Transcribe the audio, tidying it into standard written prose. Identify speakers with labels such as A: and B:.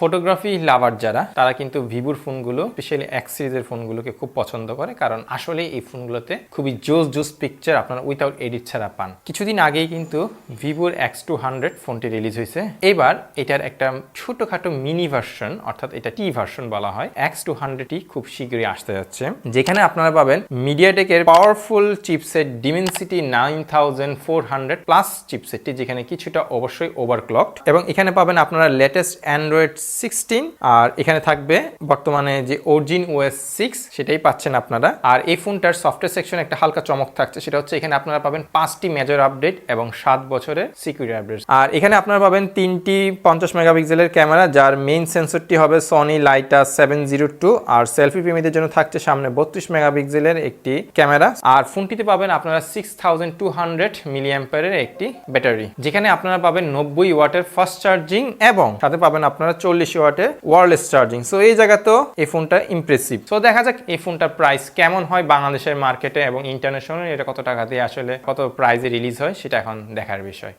A: Photography লাভার যারা তারা কিন্তু ভিভোর ফোনগুলো স্পেশালি এক্স সিরিজের ফোনগুলোকে খুব পছন্দ করে, কারণ আসলে এই ফোনগুলোতে খুবই জোস পিকচার আপনারা উইথাউট এডিট ছাড়া পান। কিছুদিন আগেই কিন্তু ভিভোর X200 ফোনটি রিলিজ হয়েছে। এবার এটার একটা ছোটখাটো মিনি ভার্সন, অর্থাৎ এটা টি ভার্সন বলা হয়, X200টি খুব শীঘ্রই আসতে যাচ্ছে, যেখানে আপনারা পাবেন মিডিয়াটেকের পাওয়ারফুল চিপসেট ডিমেনসিটি 9400 প্লাস চিপসেটটি, যেখানে কিছুটা অবশ্যই ওভারক্লকড, এবং এখানে পাবেন আপনারা লেটেস্ট অ্যান্ড্রয়েড 16, আর এখানে থাকবে বর্তমানে যে অরিজিন OS 6 সেটাই পাচ্ছেন আপনারা। আর এই ফোনটার সফটওয়্যার সেকশনে একটা হালকা চমক থাকছে, সেটা হচ্ছে এখানে আপনারা পাবেন 5টি মেজর আপডেট এবং 7 বছরের সিকিউরিটি আপডেট। আর এখানে আপনারা পাবেন 3টি 50 মেগাপিক্সেলের ক্যামেরা, যার মেইন সেন্সরটি হবে সনি লাইটা 702, আর সেলফি প্রেমীদের জন্য থাকছে সামনে 32 মেগাপিক্সেলের একটি ক্যামেরা। আর ফোনটিতে পাবেন আপনারা 6200 মিলি অ্যাম্পিয়ারের একটি ব্যাটারি, যেখানে আপনারা পাবেন 90 ওয়াটের ফাস্ট চার্জিং এবং সাথে পাবেন আপনারা 40 ওয়াটের ওয়্যারলেস চার্জিং। সো এই জায়গাতেও এই ফোনটা ইমপ্রেসিভ। সো দেখা যাক এই ফোনটার প্রাইস কেমন হয় বাংলাদেশের মার্কেটে এবং ইন্টারন্যাশনাল, এটা কত টাকা দিয়ে আসলে কত প্রাইসে রিলিজ হয় সেটা এখন দেখার বিষয়।